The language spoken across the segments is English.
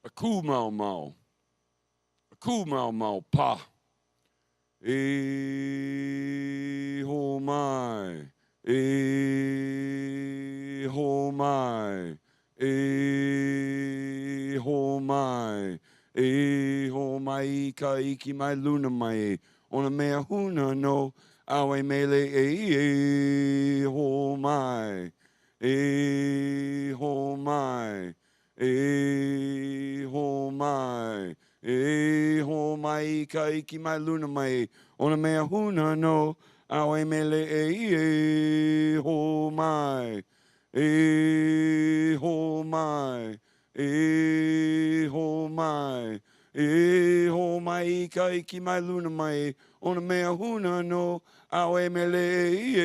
A cool mau mau. A cool mau mau pa. E ho mai. E ho mai. E ho mai. E ho mai ka iki mai luna mai. Ona mea huna no. Awe mele e ho mai. E ho mai. E ho mai. E ho mai ka iki mai luna mai. Ona mea huna no. Awe mele e ho mai. E ho mai. E ho mai. E ho mai ka iki mai luna mai. Ona mea huna no. Awe mele e.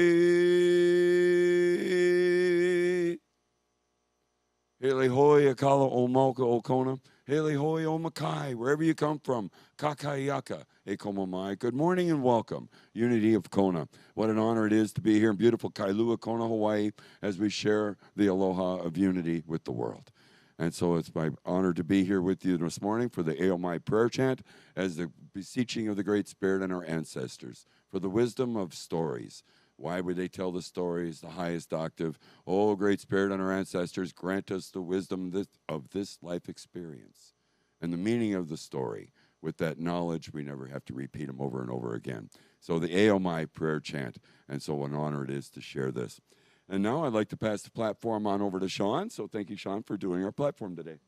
Hele hoi akala o mauka o kona. Hele hoi o makai, wherever you come from. Kakayaka e komamai. Good morning and welcome. Unity of Kona. What an honor it is to be here in beautiful Kailua, Kona, Hawaii, as we share the aloha of unity with the world. And so it's my honor to be here with you this morning for the Aomai prayer chant as the beseeching of the Great Spirit and our ancestors for the wisdom of stories. Why would they tell the stories, the highest octave? Oh, Great Spirit and our ancestors, grant us the wisdom of this life experience and the meaning of the story. With that knowledge, we never have to repeat them over and over again. So the Aomai prayer chant, and so what an honor it is to share this. And now I'd like to pass the platform on over to Sean. So thank you, Sean, for doing our platform today.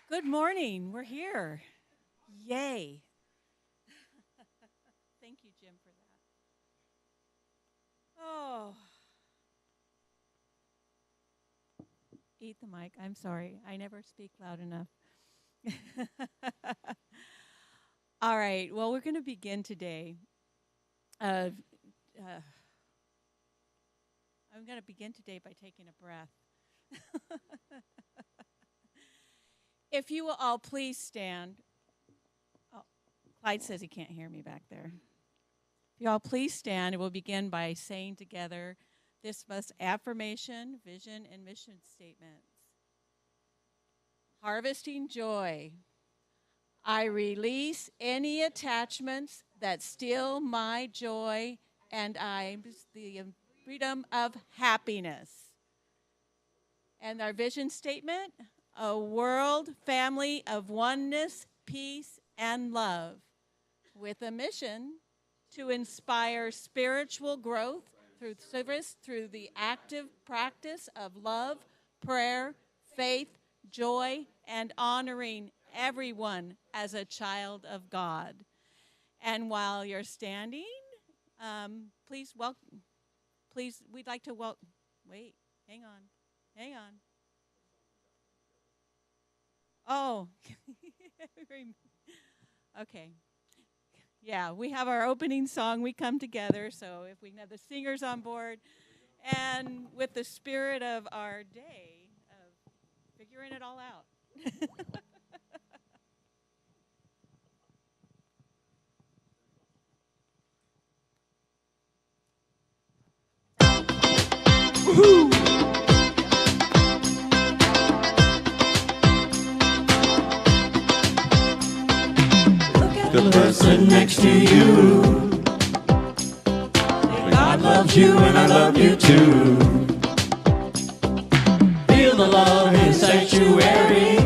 Good morning. We're here. Yay. Thank you, Jim, for that. Oh. Eat the mic. I'm sorry. I never speak loud enough. All right. Well, we're going to begin today. I'm going to begin today by taking a breath. If you will all please stand. Oh, Clyde says he can't hear me back there. If you all please stand, and we'll begin by saying together this month's affirmation, vision, and mission statements. Harvesting joy. I release any attachments that steal my joy, and I'm the freedom of happiness. And our vision statement, a world family of oneness, peace, and love, with a mission to inspire spiritual growth through service, through the active practice of love, prayer, faith, joy, and honoring everyone as a child of God. And while you're standing, please welcome. Please, we'd like to welcome. Wait, hang on. Oh, okay. Yeah, we have our opening song, We Come Together, so if we can have the singers on board, and with the spirit of our day, of figuring it all out. Woohoo! The person next to you. God loves you and I love you too. Feel the love in sanctuary.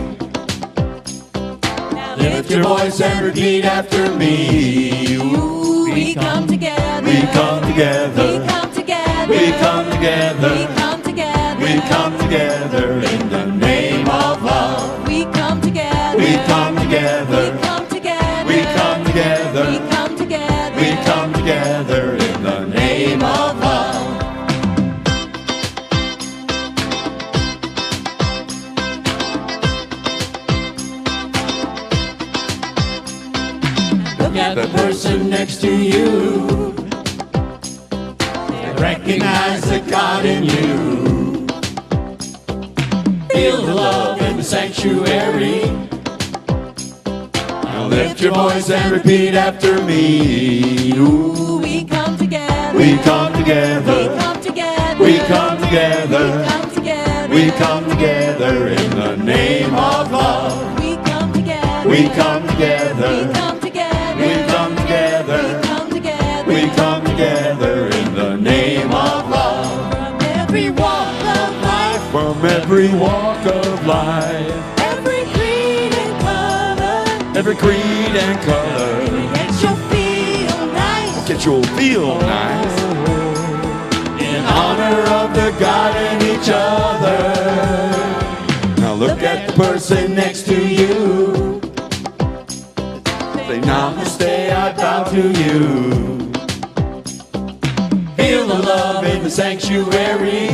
Lift your voice and repeat after me. Ooh, we come together. We come together. We come together. We come together. We come together. We come together in the name of love. We come together. We come together. We come together. We come together. We come together. We come together in the name of love. Look at the person next to you. Recognize the God in you. Feel the love in the sanctuary. Now lift your voice and repeat after me. Ooh, we come together. We come together. We come together. together. We come together. We come together. We come together in the name of love. We come together. We come together. We come together. We come together. We come together. We come together in the name of love. From every walk of life. From every walk of life. Every creed and color. Every creed and color. Yet you'll feel nice. Get you'll feel nice. In honor of the God and each other. Now Look at the person next to you. Say namaste, I bow to you. Feel the love in the sanctuary.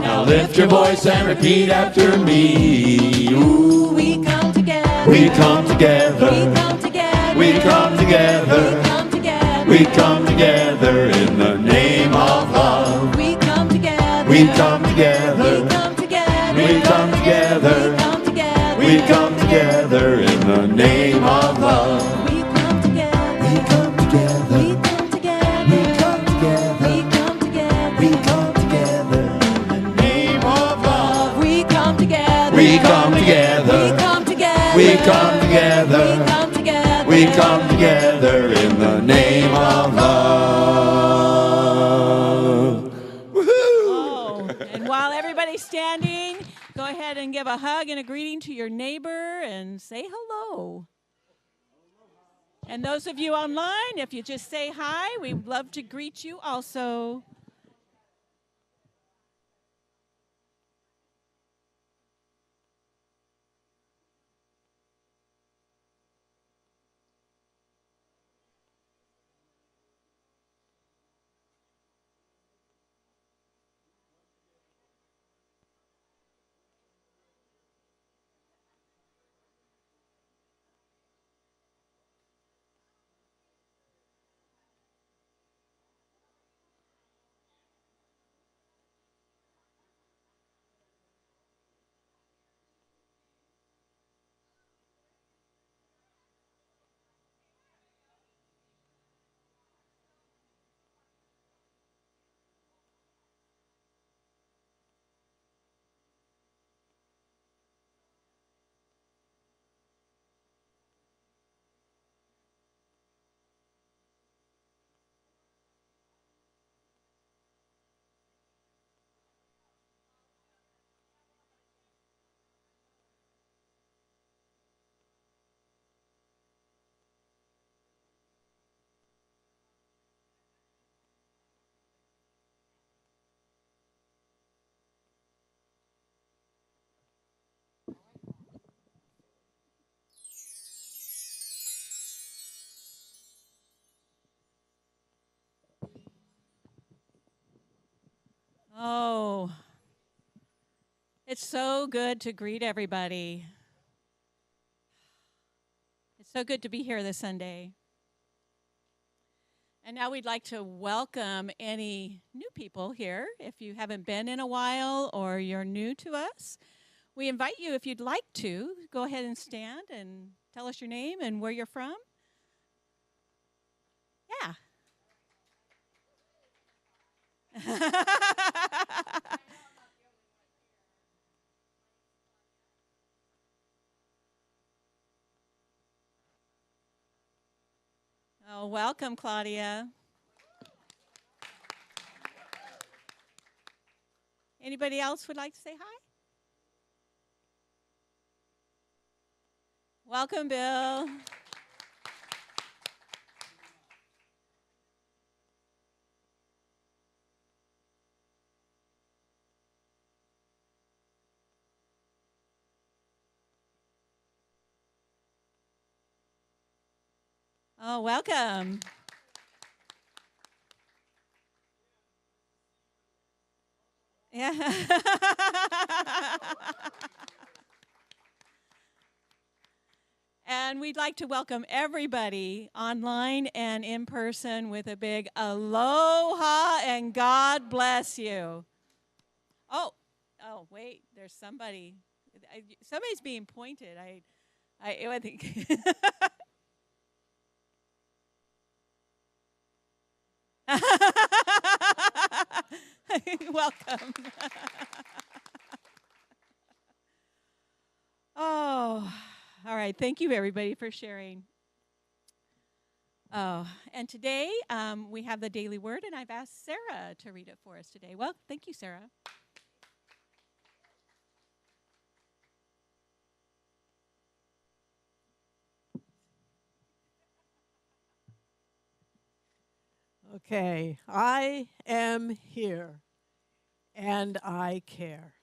Now lift your voice and repeat after me. Ooh. We come together. We come together. We come together. We come together. We come together. We come together in the name of love. We come together. We come together. We come together. We come together. We come together. We come together in the name of love. We come together. We come together. We come together. We come together. We come together. We come together in the name of love. We come together. We come together. We come together. We come together. We come together. We come together in the name of love. Oh, and while everybody's standing, go ahead and give a hug and a greeting to your neighbor and say hello. And those of you online, if you just say hi, we'd love to greet you also. Oh, it's so good to greet everybody. It's so good to be here this Sunday. And now we'd like to welcome any new people here. If you haven't been in a while or you're new to us, we invite you, if you'd like to, go ahead and stand and tell us your name and where you're from. Yeah. Oh, welcome, Claudia. Anybody else would like to say hi? Welcome, Bill. Oh, welcome. Yeah. And we'd like to welcome everybody online and in person with a big aloha and God bless you. Oh, wait, there's somebody. Somebody's being pointed. I think. Welcome. Oh, all right. Thank you, everybody, for sharing. Oh, and today we have the daily word, and I've asked Sarah to read it for us today. Well, thank you, Sarah. Okay, I am here and I care.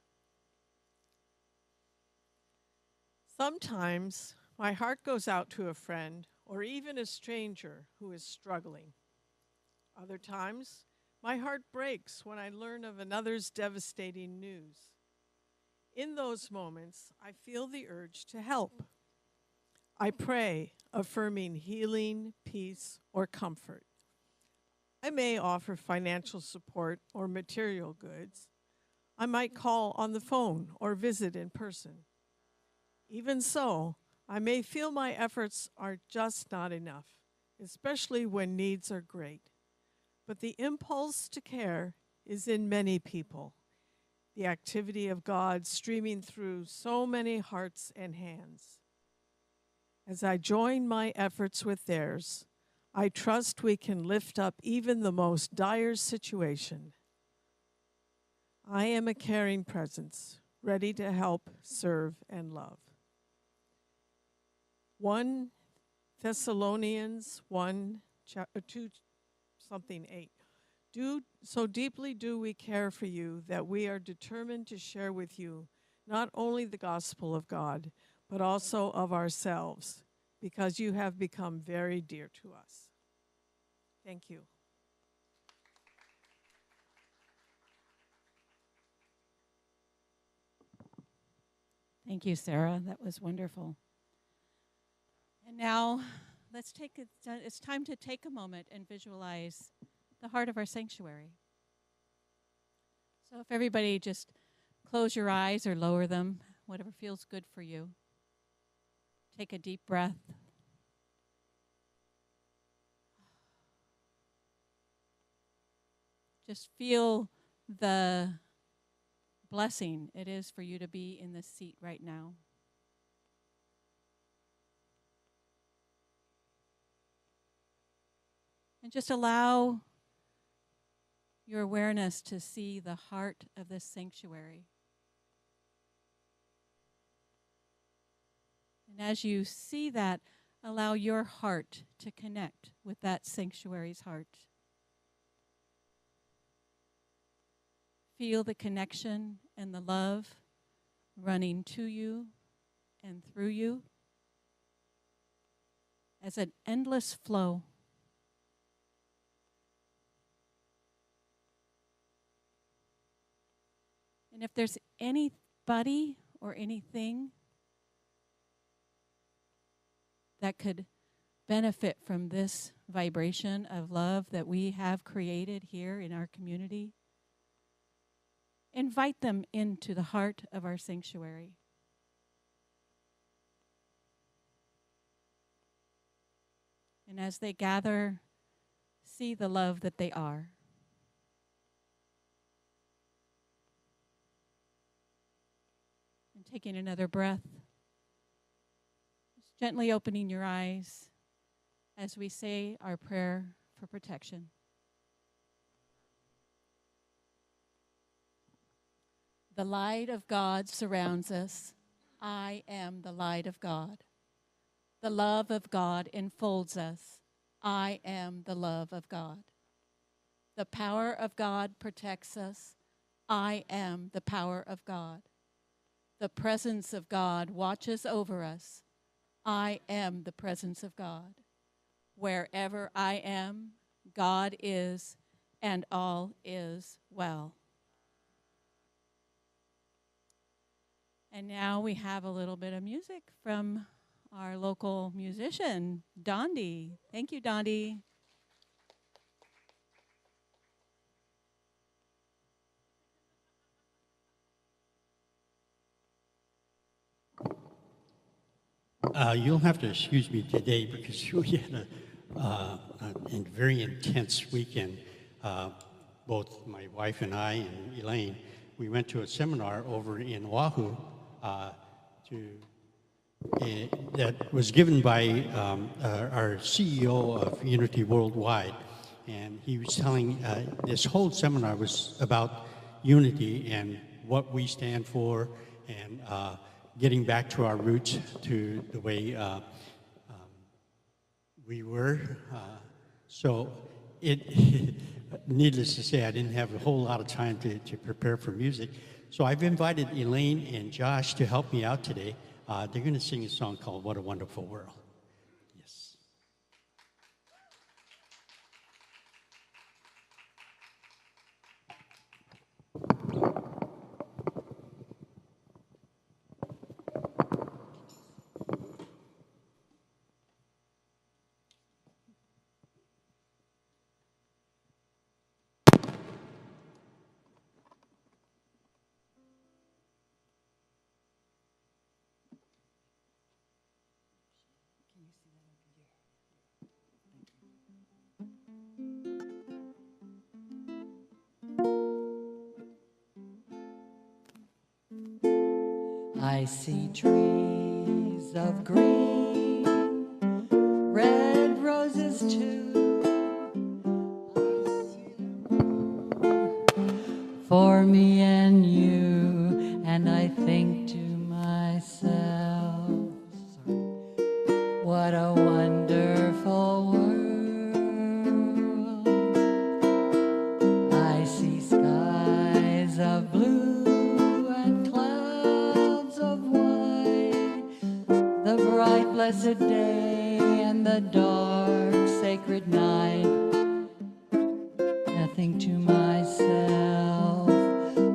Sometimes my heart goes out to a friend or even a stranger who is struggling. Other times, my heart breaks when I learn of another's devastating news. In those moments, I feel the urge to help. I pray, affirming healing, peace, or comfort. I may offer financial support or material goods. I might call on the phone or visit in person. Even so, I may feel my efforts are just not enough, especially when needs are great. But the impulse to care is in many people, the activity of God streaming through so many hearts and hands. As I join my efforts with theirs, I trust we can lift up even the most dire situation. I am a caring presence, ready to help, serve, and love. 1 Thessalonians 2:8. So deeply do we care for you that we are determined to share with you not only the gospel of God, but also of ourselves, because you have become very dear to us. Thank you. Thank you, Sarah. That was wonderful. And now, it's time to take a moment and visualize the heart of our sanctuary. So if everybody just close your eyes or lower them, whatever feels good for you. Take a deep breath. Just feel the blessing it is for you to be in this seat right now. And just allow your awareness to see the heart of this sanctuary. And as you see that, allow your heart to connect with that sanctuary's heart. Feel the connection and the love running to you and through you as an endless flow. And if there's anybody or anything that could benefit from this vibration of love that we have created here in our community, invite them into the heart of our sanctuary. And as they gather, see the love that they are. And taking another breath, just gently opening your eyes as we say our prayer for protection. The light of God surrounds us. I am the light of God. The love of God enfolds us. I am the love of God. The power of God protects us. I am the power of God. The presence of God watches over us. I am the presence of God. Wherever I am, God is, and all is well. And now we have a little bit of music from our local musician, Dondi. Thank you, Dondi. You'll have to excuse me today because we had a very intense weekend. both my wife and I and Elaine, we went to a seminar over in Oahu that was given by our CEO of Unity Worldwide. And he was telling, this whole seminar was about unity and what we stand for and getting back to our roots, to the way we were. So needless to say, I didn't have a whole lot of time to prepare for music. So I've invited Elaine and Josh to help me out today. They're going to sing a song called What a Wonderful World. Yes. I see trees of green, red roses too, for me and you, and I think to myself, what a wonderful world. I see skies of blue and clouds of white, the bright blessed day and the dark sacred night. Nothing to myself,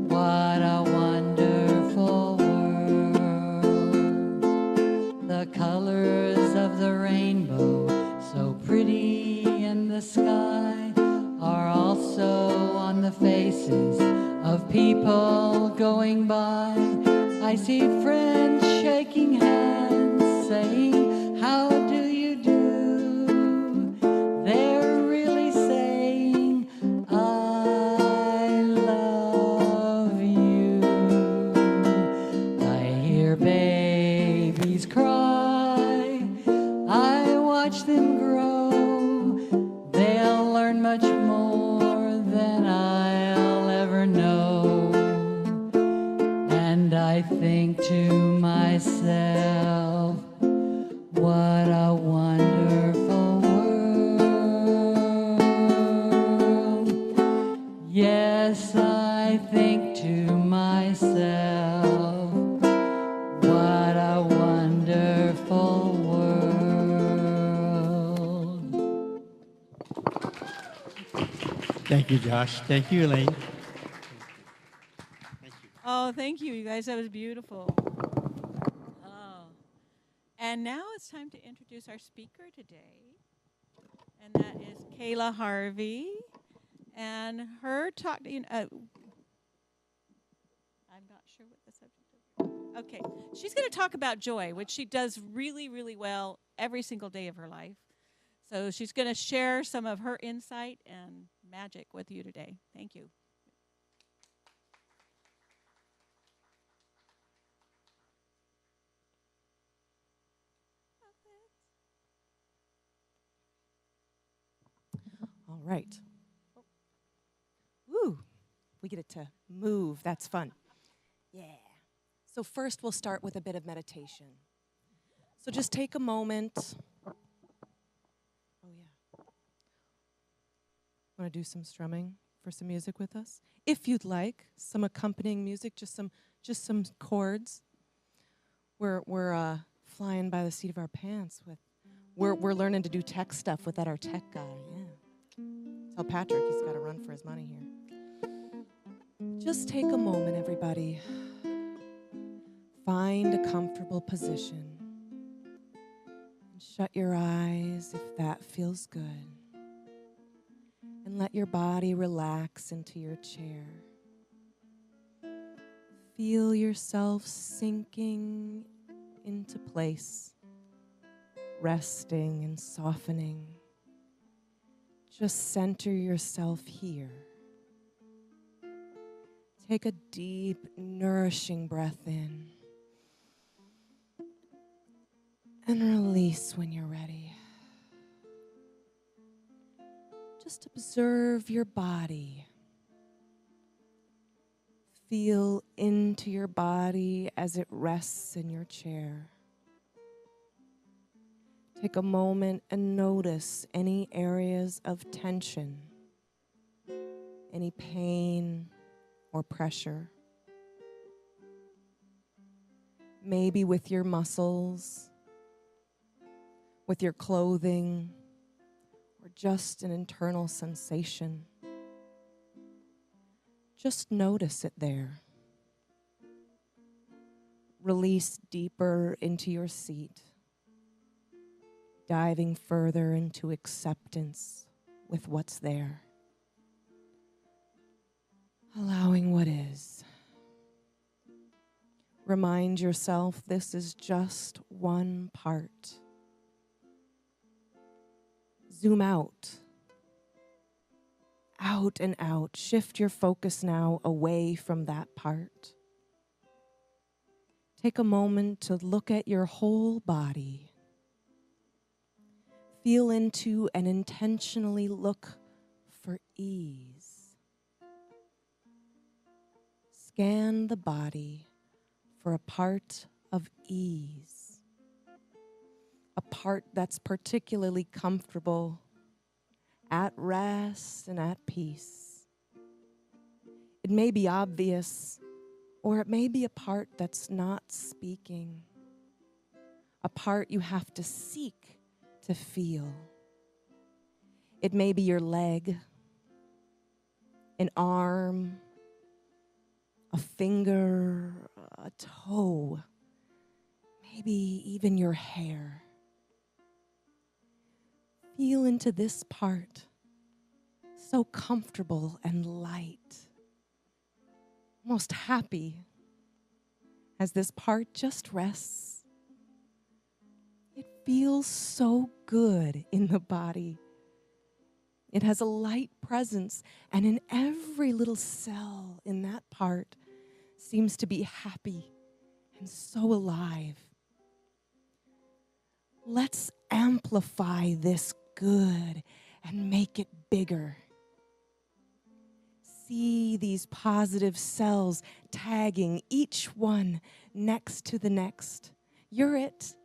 what a wonderful world. The colors of the rainbow, so pretty in the sky, are also on the faces of people going by. I see friends shaking hands, saying, how do you do? They're really saying, I love you. I hear babies cry, I watch them grow. They'll learn much more than I'll ever know. And I think to myself, what a wonderful world. Yes, I think to myself, what a wonderful world. Thank you, Josh. Thank you, Elaine. Oh, thank you, you guys. That was beautiful. Oh. And now it's time to introduce our speaker today. And that is Kayla Harvey. And her talk, I'm not sure what the subject is. Okay. She's going to talk about joy, which she does really, really well every single day of her life. So she's going to share some of her insight and magic with you today. Thank you. All right. Woo, we get it to move. That's fun. Yeah. So first we'll start with a bit of meditation. So just take a moment. Oh, yeah. Want to do some strumming for some music with us? If you'd like, some accompanying music, just some chords. We're flying by the seat of our pants with. We're learning to do tech stuff without our tech guy. Yeah. Tell Patrick he's got to run for his money here. Just take a moment, everybody. Find a comfortable position. Shut your eyes if that feels good. And let your body relax into your chair. Feel yourself sinking into place, resting and softening. Just center yourself here Take a deep, nourishing breath in. And release when you're ready. Just observe your body. Feel into your body as it rests in your chair. Take a moment and notice any areas of tension, any pain or pressure. Maybe with your muscles, with your clothing, or just an internal sensation. Just notice it there. Release deeper into your seat, diving further into acceptance with what's there. Allowing what is. Remind yourself this is just one part. Zoom out. Out and out. Shift your focus now away from that part. Take a moment to look at your whole body. Feel into and intentionally look for ease. Scan the body for a part of ease. A part that's particularly comfortable, at rest and at peace. It may be obvious, or it may be a part that's not speaking. A part you have to seek to feel. It may be your leg, an arm, a finger, a toe, maybe even your hair. Feel into this part, so comfortable and light, almost happy as this part just rests. It feels so good in the body. It has a light presence, and in every little cell in that part seems to be happy and so alive. Let's amplify this good and make it bigger. See these positive cells tagging each one next to the next. You're it.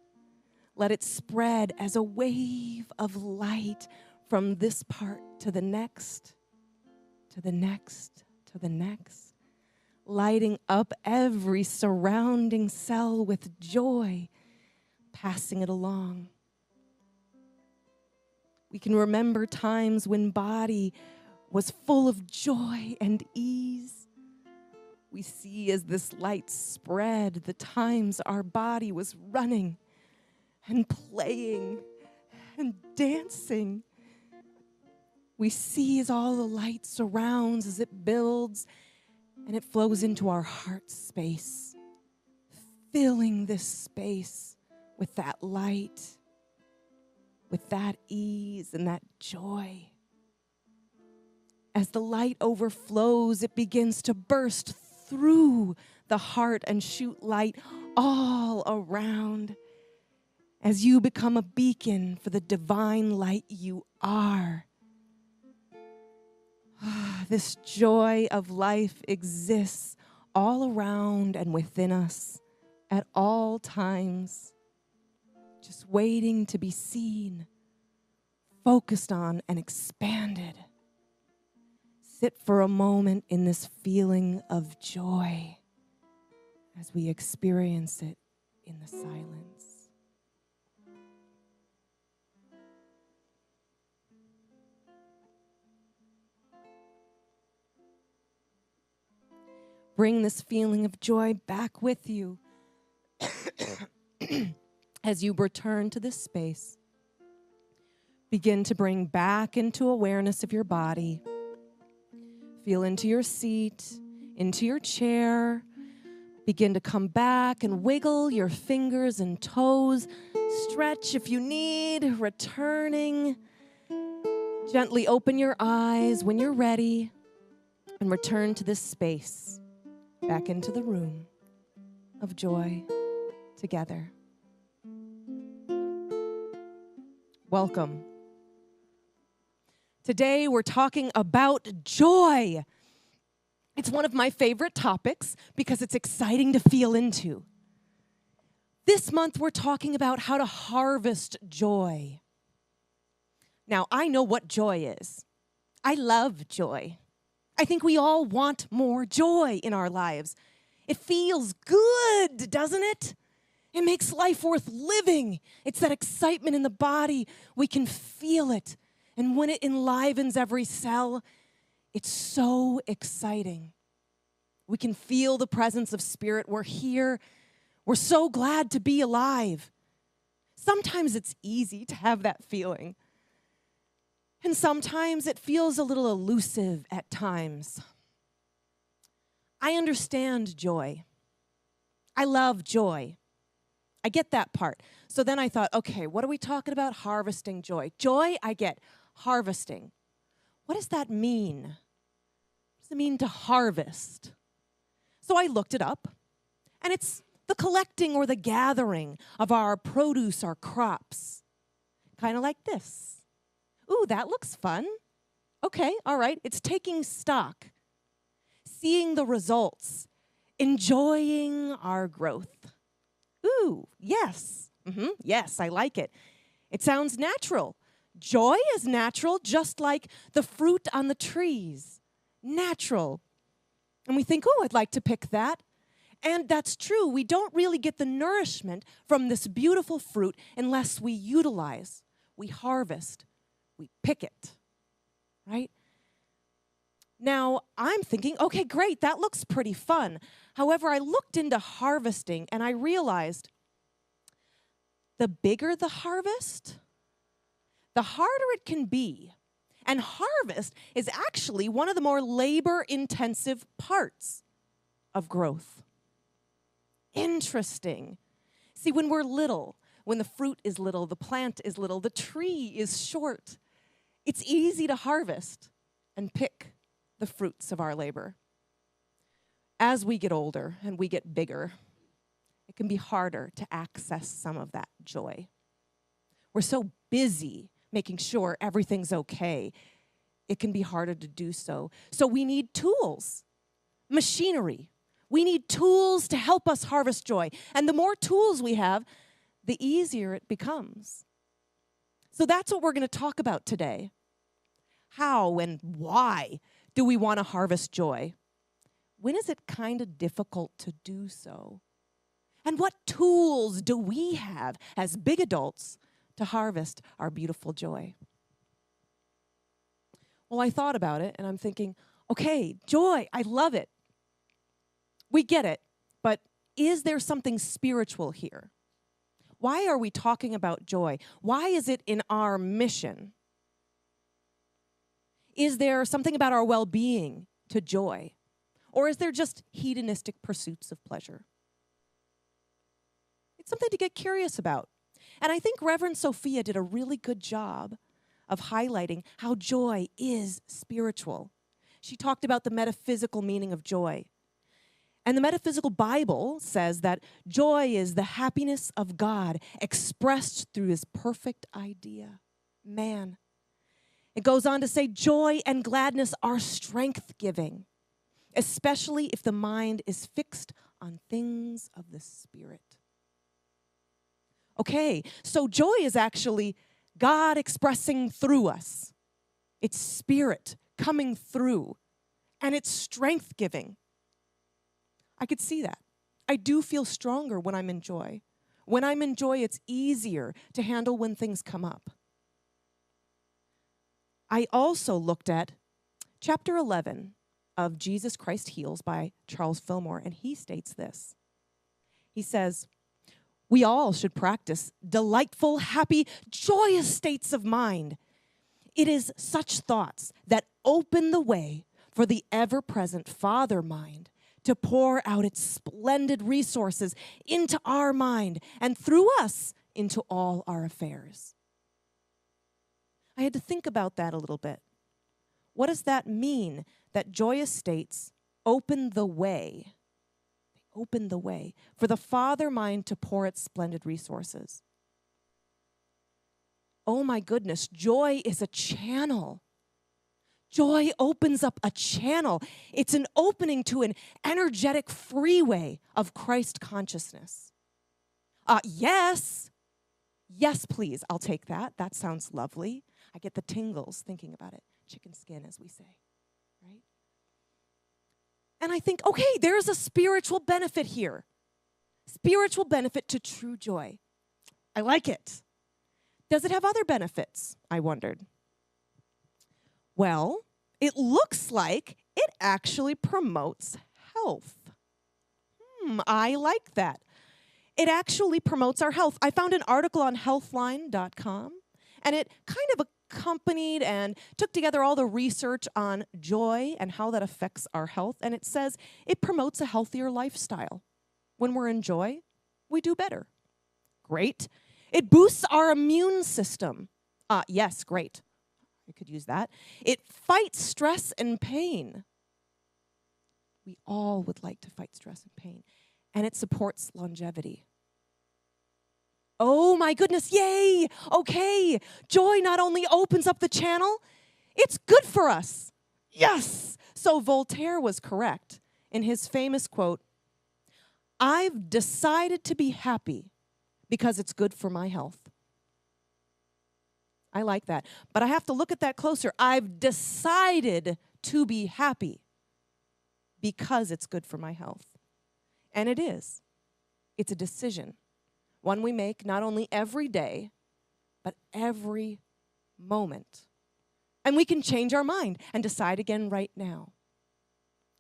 Let it spread as a wave of light from this part to the next, to the next, to the next, lighting up every surrounding cell with joy, passing it along. We can remember times when body was full of joy and ease. We see as this light spread the times our body was running and playing and dancing. We see as all the light surrounds, as it builds and it flows into our heart space, filling this space with that light, with that ease and that joy. As the light overflows, it begins to burst through the heart and shoot light all around. As you become a beacon for the divine light you are. This joy of life exists all around and within us at all times, just waiting to be seen, focused on, and expanded. Sit for a moment in this feeling of joy as we experience it in the silence. Bring this feeling of joy back with you as you return to this space. Begin to bring back into awareness of your body. Feel into your seat, into your chair. Begin to come back and wiggle your fingers and toes. Stretch if you need, returning. Gently open your eyes when you're ready and return to this space. back into the room of joy together. Welcome. Today we're talking about joy. It's one of my favorite topics because it's exciting to feel into. This month we're talking about how to harvest joy. Now, I know what joy is. I love joy. I think we all want more joy in our lives. It feels good, doesn't it? It makes life worth living. It's that excitement in the body. We can feel it. And when it enlivens every cell, it's so exciting. We can feel the presence of Spirit. We're here. We're so glad to be alive. Sometimes it's easy to have that feeling. And sometimes it feels a little elusive at times. I understand joy. I love joy. I get that part. So then I thought, okay, what are we talking about? Harvesting joy. Joy, I get. Harvesting. What does that mean? What does it mean to harvest? So I looked it up, and it's the collecting or the gathering of our produce, our crops. Kind of like this. Ooh, that looks fun. Okay, all right. It's taking stock, seeing the results, enjoying our growth. Ooh, yes. Yes, I like it. It sounds natural. Joy is natural, just like the fruit on the trees. Natural. And we think, oh, I'd like to pick that. And that's true. We don't really get the nourishment from this beautiful fruit unless we utilize, we harvest, we pick it, right? Now, I'm thinking, okay, great, that looks pretty fun. However, I looked into harvesting and I realized the bigger the harvest, the harder it can be. And harvest is actually one of the more labor-intensive parts of growth. Interesting. See, when we're little, when the fruit is little, the plant is little, the tree is short, it's easy to harvest and pick the fruits of our labor. As we get older and we get bigger, it can be harder to access some of that joy. We're so busy making sure everything's okay, it can be harder to do so. So we need tools, machinery. We need tools to help us harvest joy. And the more tools we have, the easier it becomes. So that's what we're going to talk about today. How and why do we want to harvest joy? When is it kind of difficult to do so? And what tools do we have as big adults to harvest our beautiful joy? Well, I thought about it, and I'm thinking, okay, joy, I love it. We get it, but is there something spiritual here? Why are we talking about joy? Why is it in our mission? Is there something about our well-being to joy? Or is there just hedonistic pursuits of pleasure? It's something to get curious about. And I think Reverend Sophia did a really good job of highlighting how joy is spiritual. She talked about the metaphysical meaning of joy. And the metaphysical Bible says that joy is the happiness of God expressed through his perfect idea, man. It goes on to say joy and gladness are strength-giving, especially if the mind is fixed on things of the Spirit. Okay, so joy is actually God expressing through us. It's Spirit coming through, and it's strength-giving. I could see that. I do feel stronger when I'm in joy. When I'm in joy, it's easier to handle when things come up. I also looked at chapter 11 of Jesus Christ Heals by Charles Fillmore, and he states this. He says, we all should practice delightful, happy, joyous states of mind. It is such thoughts that open the way for the ever-present Father mind to pour out its splendid resources into our mind and through us into all our affairs. I had to think about that a little bit. What does that mean, that joyous states open the way open the way for the Father mind to pour its splendid resources. Oh my goodness, joy is a channel. Joy opens up a channel. It's an opening to an energetic freeway of Christ consciousness. Yes, please, I'll take that. That sounds lovely. I get the tingles thinking about it. Chicken skin, as we say, right? And I think, okay, there's a spiritual benefit here. Spiritual benefit to true joy. I like it. Does it have other benefits? I wondered. Well, it looks like it actually promotes health. I like that. It actually promotes our health. I found an article on healthline.com, and it kind of accompanied and took together all the research on joy and how that affects our health, and it says it promotes a healthier lifestyle. When we're in joy, we do better. Great. It boosts our immune system. Yes, great. I could use that. It fights stress and pain. We all would like to fight stress and pain. And it supports longevity. Oh my goodness, yay! Okay, joy not only opens up the channel, it's good for us. Yes! So Voltaire was correct in his famous quote, "I've decided to be happy because it's good for my health." I like that. But I have to look at that closer. I've decided to be happy because it's good for my health. And it is. It's a decision. One we make not only every day, but every moment. And we can change our mind and decide again right now.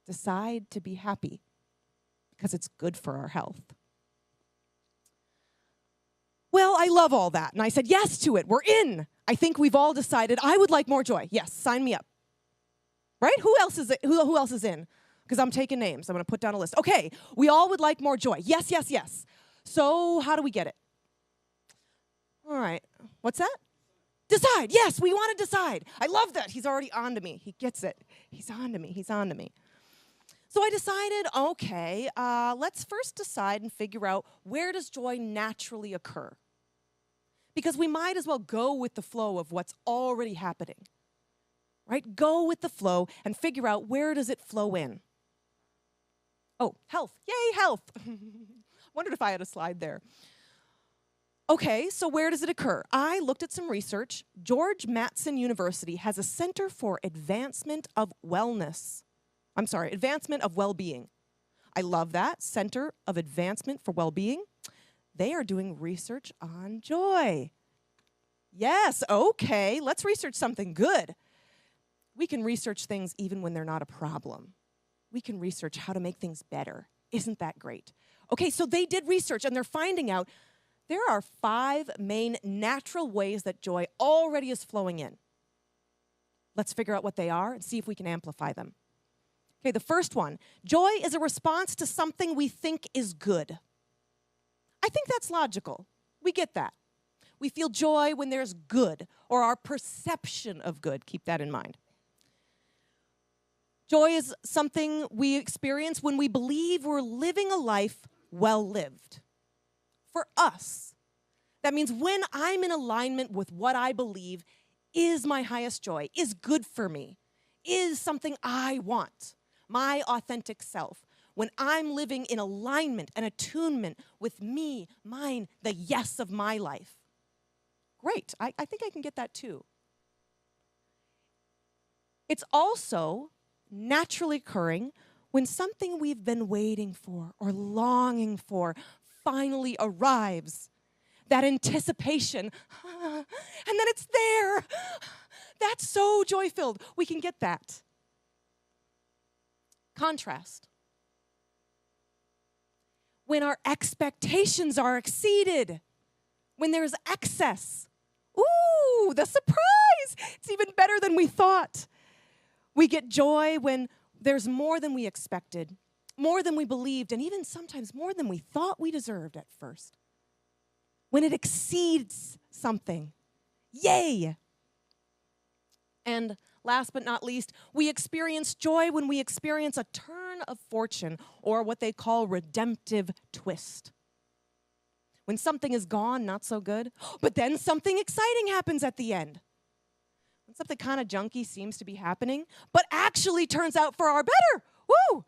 Decide to be happy because it's good for our health. Well, I love all that. And I said yes to it. We're in. I think we've all decided I would like more joy. Yes, sign me up. Right? Who else is who else is in? Because I'm taking names. I'm going to put down a list. Okay, we all would like more joy. Yes, yes, yes. So how do we get it? All right. What's that? Decide. Yes, we want to decide. I love that. He's already on to me. He gets it. He's on to me. He's on to me. So I decided, okay, let's first decide and figure out where does joy naturally occur? Because we might as well go with the flow of what's already happening, right? Go with the flow and figure out where does it flow in. Oh, health. Yay, health. Wondered if I had a slide there. Okay, so where does it occur? I looked at some research. George Mattson University has a Center for Advancement of Wellness. Advancement of Well-Being. I love that, Center of Advancement for Well-Being. They are doing research on joy. Yes, okay, let's research something good. We can research things even when they're not a problem. We can research how to make things better. Isn't that great? Okay, so they did research and they're finding out there are 5 main natural ways that joy already is flowing in. Let's figure out what they are and see if we can amplify them. Okay, the first one, joy is a response to something we think is good. I think that's logical. We get that. We feel joy when there's good, or our perception of good. Keep that in mind. Joy is something we experience when we believe we're living a life well lived. For us, that means when I'm in alignment with what I believe is my highest joy, is good for me, is something I want, my authentic self. When I'm living in alignment and attunement with me, mine, the yes of my life. Great, I think I can get that too. It's also naturally occurring when something we've been waiting for or longing for finally arrives. That anticipation, and then it's there. That's so joy-filled. We can get that. Contrast. When our expectations are exceeded, when there's excess. Ooh, the surprise! It's even better than we thought. We get joy when there's more than we expected, more than we believed, and even sometimes more than we thought we deserved at first. When it exceeds something. Yay! And last but not least, we experience joy when we experience a turn of fortune, or what they call redemptive twist. When something is gone, not so good, but then something exciting happens at the end. When something kind of junky seems to be happening, but actually turns out for our better. Woo!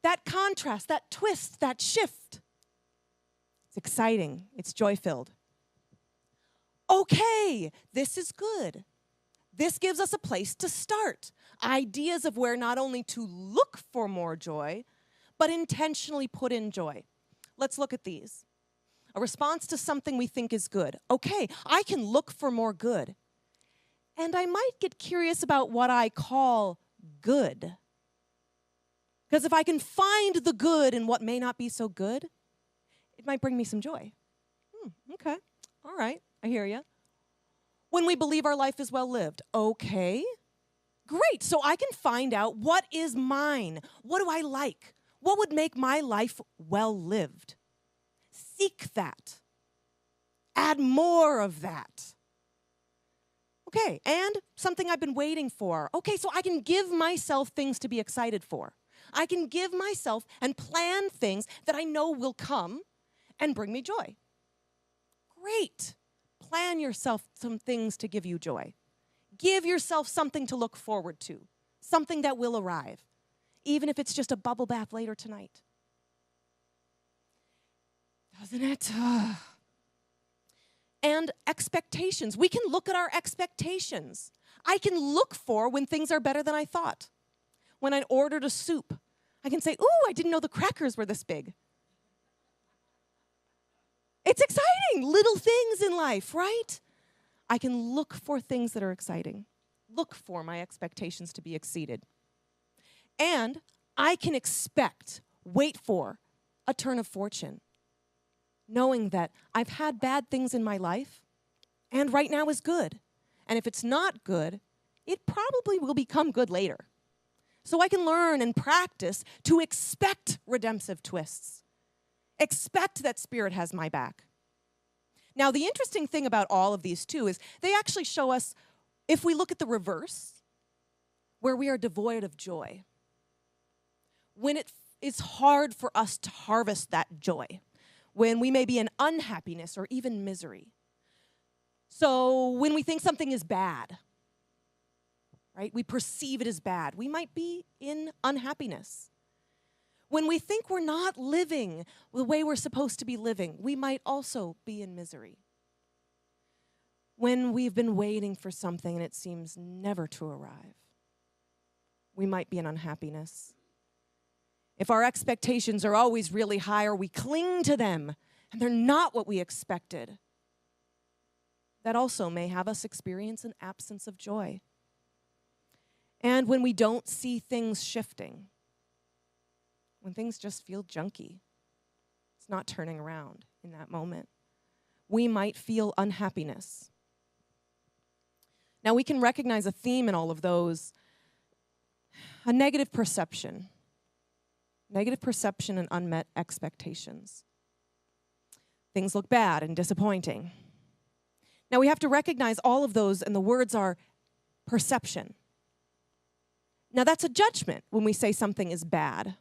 That contrast, that twist, that shift. It's exciting. It's joy-filled. Okay, this is good. This gives us a place to start. Ideas of where not only to look for more joy, but intentionally put in joy. Let's look at these. A response to something we think is good. Okay, I can look for more good. And I might get curious about what I call good. Because if I can find the good in what may not be so good, it might bring me some joy. Okay, all right, I hear you. When we believe our life is well lived, okay, great. So I can find out what is mine. What do I like? What would make my life well lived? Seek that. Add more of that. Okay, and something I've been waiting for. Okay, so I can give myself things to be excited for. I can give myself and plan things that I know will come and bring me joy. Great. Plan yourself some things to give you joy. Give yourself something to look forward to, something that will arrive, even if it's just a bubble bath later tonight. Doesn't it? And expectations. We can look at our expectations. I can look for when things are better than I thought. When I ordered a soup, I can say, ooh, I didn't know the crackers were this big. It's exciting, little things in life, right? I can look for things that are exciting. Look for my expectations to be exceeded. And I can expect, wait for, a turn of fortune. Knowing that I've had bad things in my life, and right now is good. And if it's not good, it probably will become good later. So I can learn and practice to expect redemptive twists. Expect that Spirit has my back. Now, the interesting thing about all of these, too, is they actually show us, if we look at the reverse, where we are devoid of joy. When it is hard for us to harvest that joy. When we may be in unhappiness or even misery. So when we think something is bad, right? We perceive it as bad. We might be in unhappiness. When we think we're not living the way we're supposed to be living, we might also be in misery. When we've been waiting for something and it seems never to arrive, we might be in unhappiness. If our expectations are always really high or we cling to them and they're not what we expected, that also may have us experience an absence of joy. And when we don't see things shifting, when things just feel junky, it's not turning around in that moment, we might feel unhappiness. Now, we can recognize a theme in all of those, a negative perception. Negative perception and unmet expectations. Things look bad and disappointing. Now, we have to recognize all of those, and the words are perception. Now, that's a judgment when we say something is bad.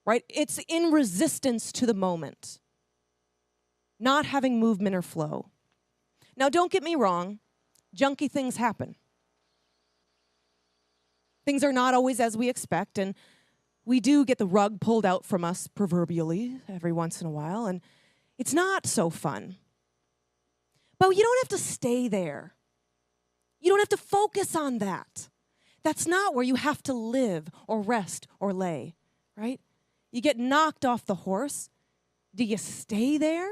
Right? It's in resistance to the moment, not having movement or flow. Now, don't get me wrong, junky things happen. Things are not always as we expect, and we do get the rug pulled out from us proverbially every once in a while, and it's not so fun. But you don't have to stay there. You don't have to focus on that. That's not where you have to live or rest or lay, right? You get knocked off the horse. Do you stay there?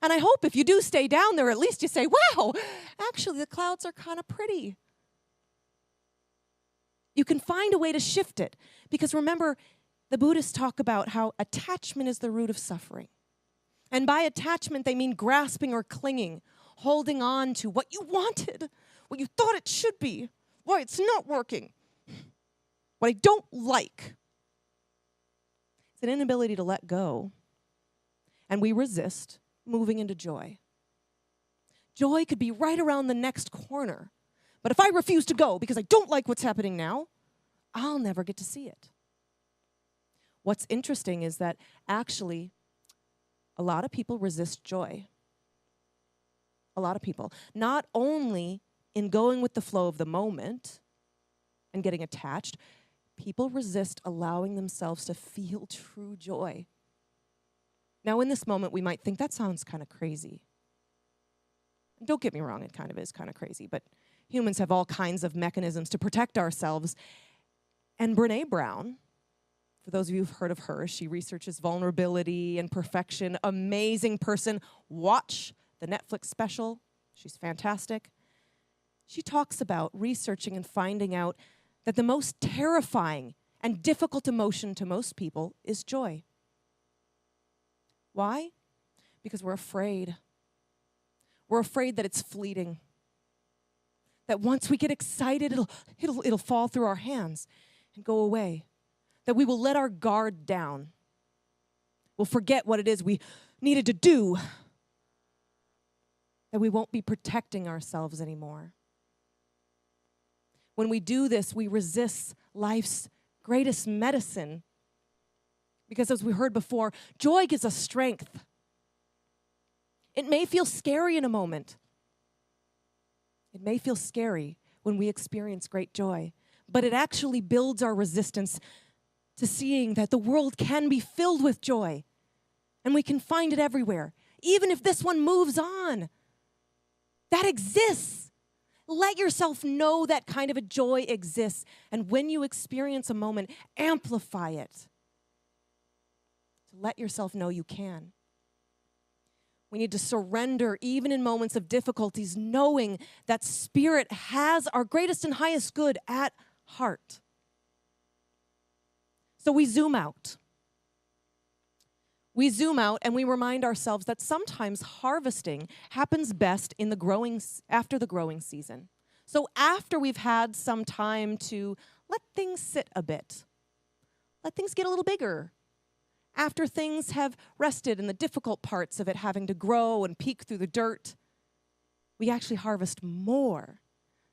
And I hope if you do stay down there, at least you say, wow, actually the clouds are kind of pretty. You can find a way to shift it. Because remember, the Buddhists talk about how attachment is the root of suffering. And by attachment, they mean grasping or clinging, holding on to what you wanted, what you thought it should be, why it's not working, what I don't like. It's an inability to let go. And we resist moving into joy. Joy could be right around the next corner, But if I refuse to go because I don't like what's happening now, I'll never get to see it. What's interesting is that actually a lot of people resist joy. A lot of people. Not only in going with the flow of the moment and getting attached, people resist allowing themselves to feel true joy. Now, in this moment, we might think that sounds kind of crazy. Don't get me wrong, it kind of is kind of crazy, but humans have all kinds of mechanisms to protect ourselves. And Brené Brown, for those of you who've heard of her, she researches vulnerability and perfection. Amazing person. Watch the Netflix special. She's fantastic. She talks about researching and finding out that the most terrifying and difficult emotion to most people is joy. Why? Because we're afraid. We're afraid that it's fleeting. That once we get excited, it'll fall through our hands and go away. That we will let our guard down. We'll forget what it is we needed to do. That we won't be protecting ourselves anymore. When we do this, we resist life's greatest medicine. Because as we heard before, joy gives us strength. It may feel scary in a moment. It may feel scary when we experience great joy, but it actually builds our resistance to seeing that the world can be filled with joy, and we can find it everywhere, even if this one moves on. That exists. Let yourself know that kind of a joy exists, and when you experience a moment, amplify it. Let yourself know you can. We need to surrender even in moments of difficulties, knowing that Spirit has our greatest and highest good at heart. So we zoom out. We zoom out and we remind ourselves that sometimes harvesting happens best in after the growing season. So after we've had some time to let things sit a bit, let things get a little bigger. After things have rested in the difficult parts of it having to grow and peek through the dirt, we actually harvest more.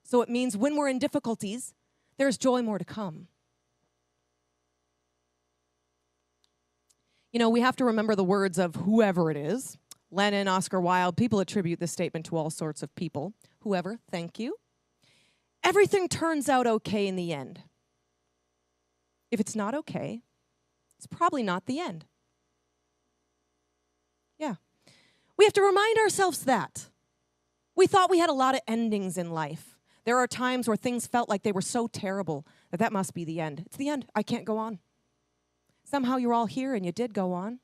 So it means when we're in difficulties, there's joy more to come. You know, we have to remember the words of whoever it is. Lennon, Oscar Wilde, people attribute this statement to all sorts of people. Whoever, thank you. Everything turns out okay in the end. If it's not okay, it's probably not the end. Yeah. We have to remind ourselves that. We thought we had a lot of endings in life. There are times where things felt like they were so terrible that must be the end. It's the end. I can't go on. Somehow you're all here and you did go on.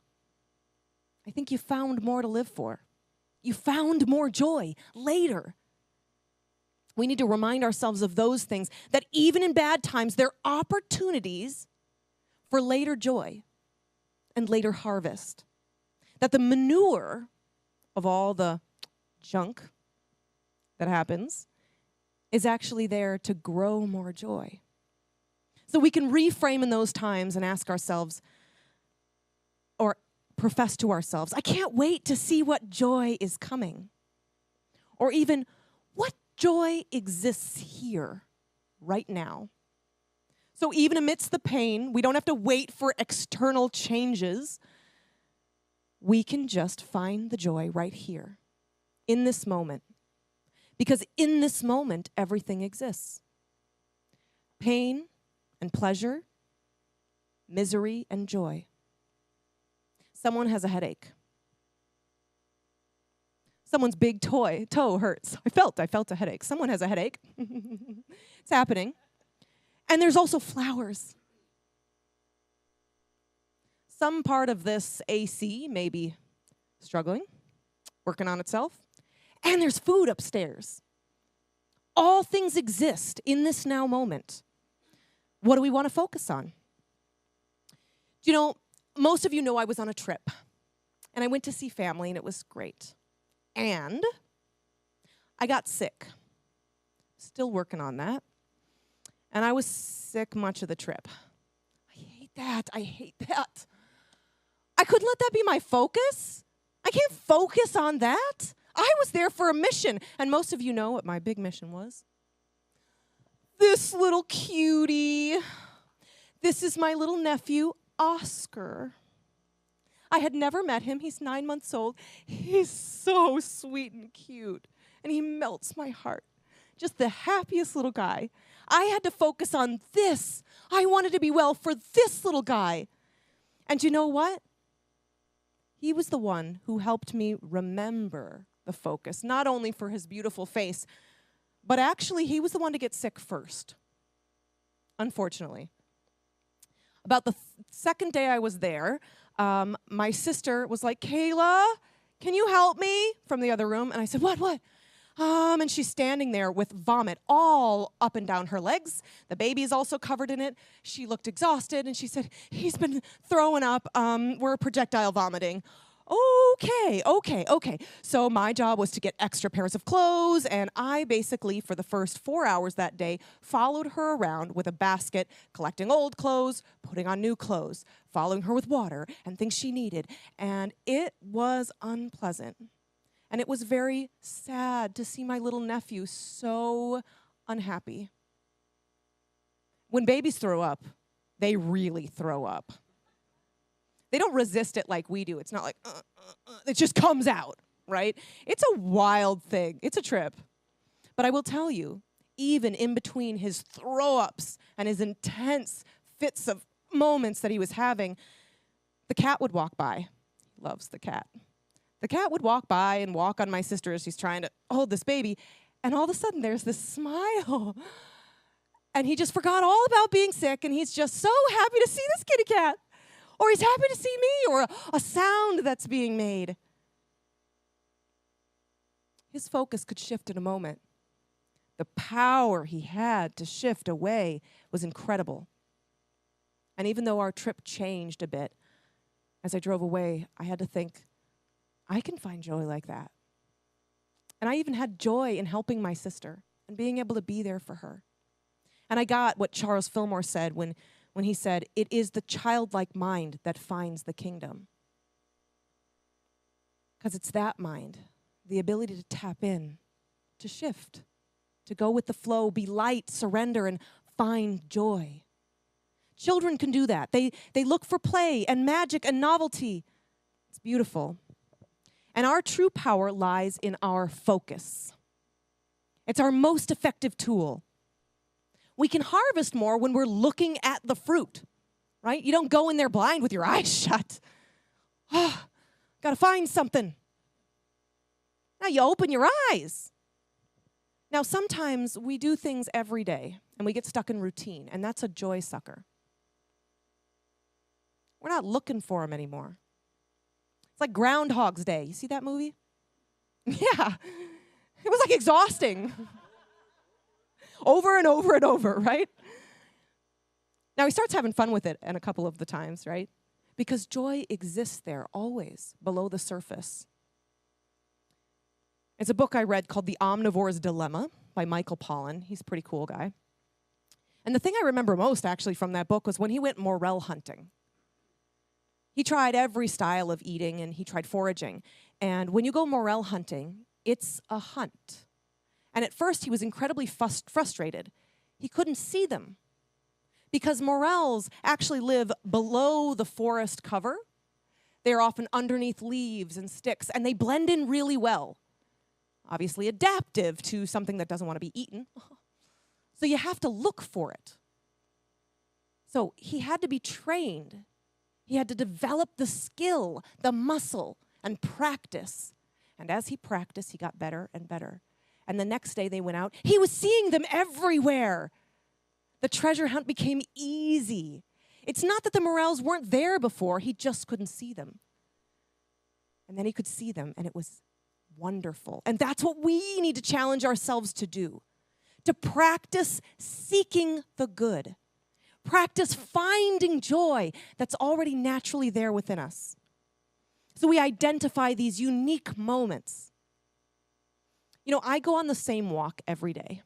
I think you found more to live for. You found more joy later. We need to remind ourselves of those things, that even in bad times, there are opportunities for later joy and later harvest. That the manure of all the junk that happens is actually there to grow more joy. So we can reframe in those times and ask ourselves, or profess to ourselves, I can't wait to see what joy is coming. Or even, what joy exists here right now? So even amidst the pain, we don't have to wait for external changes. We can just find the joy right here, in this moment. Because in this moment, everything exists. Pain and pleasure, misery and joy. Someone has a headache. Someone's big toe hurts. I felt a headache. Someone has a headache. It's happening. And there's also flowers. Some part of this AC may be struggling, working on itself. And there's food upstairs. All things exist in this now moment. What do we want to focus on? You know, most of you know I was on a trip. And I went to see family, and it was great. And I got sick. Still working on that. And I was sick much of the trip. I hate that. I couldn't let that be my focus. I can't focus on that. I was there for a mission. And most of you know what my big mission was. this little cutie. This is my little nephew, Oscar. I had never met him. He's 9 months old. He's so sweet and cute, and he melts my heart. Just the happiest little guy. I had to focus on this. I wanted to be well for this little guy. And you know what? He was the one who helped me remember the focus, not only for his beautiful face, but actually he was the one to get sick first, unfortunately. About the second day I was there, my sister was like, Kayla, can you help me? From the other room. And I said, what? And she's standing there with vomit all up and down her legs. The baby is also covered in it. She looked exhausted, and she said, he's been throwing up. We're projectile vomiting. Okay. So my job was to get extra pairs of clothes, and I basically, for the first 4 hours that day, followed her around with a basket, collecting old clothes, putting on new clothes, following her with water and things she needed. And it was unpleasant. And it was very sad to see my little nephew so unhappy. When babies throw up, they really throw up. They don't resist it like we do. It's not like, it just comes out, right? It's a wild thing. It's a trip. But I will tell you, even in between his throw-ups and his intense fits of moments that he was having, the cat would walk by. He loves the cat. The cat would walk by and walk on my sister as she's trying to hold this baby, and all of a sudden there's this smile. And he just forgot all about being sick, and he's just so happy to see this kitty cat. Or he's happy to see me, or a sound that's being made. His focus could shift in a moment. The power he had to shift away was incredible. And even though our trip changed a bit, as I drove away, I had to think, I can find joy like that. And I even had joy in helping my sister and being able to be there for her. And I got what Charles Fillmore said when he said, it is the childlike mind that finds the kingdom. Because it's that mind, the ability to tap in, to shift, to go with the flow, be light, surrender, and find joy. Children can do that. They look for play and magic and novelty. It's beautiful. And our true power lies in our focus. It's our most effective tool. We can harvest more when we're looking at the fruit, right? You don't go in there blind with your eyes shut. Oh, got to find something. Now you open your eyes. Now sometimes we do things every day and we get stuck in routine, and that's a joy sucker. We're not looking for them anymore. It's like Groundhog's Day. You see that movie? Yeah. It was like exhausting. Over and over and over, right? Now he starts having fun with it and a couple of the times, right? Because joy exists there always, below the surface. It's a book I read called The Omnivore's Dilemma by Michael Pollan. He's a pretty cool guy. And the thing I remember most, actually, from that book was when he went morel hunting. He tried every style of eating, and he tried foraging. And when you go morel hunting, it's a hunt. And at first, he was incredibly frustrated. He couldn't see them because morels actually live below the forest cover. They're often underneath leaves and sticks, and they blend in really well. Obviously adaptive to something that doesn't want to be eaten. So you have to look for it. So he had to be trained. He had to develop the skill, the muscle, and practice. And as he practiced, he got better and better. And the next day they went out. He was seeing them everywhere. The treasure hunt became easy. It's not that the morels weren't there before. He just couldn't see them. And then he could see them, and it was wonderful. And that's what we need to challenge ourselves to do. To practice seeking the good. Practice finding joy that's already naturally there within us. So we identify these unique moments. You know, I go on the same walk every day.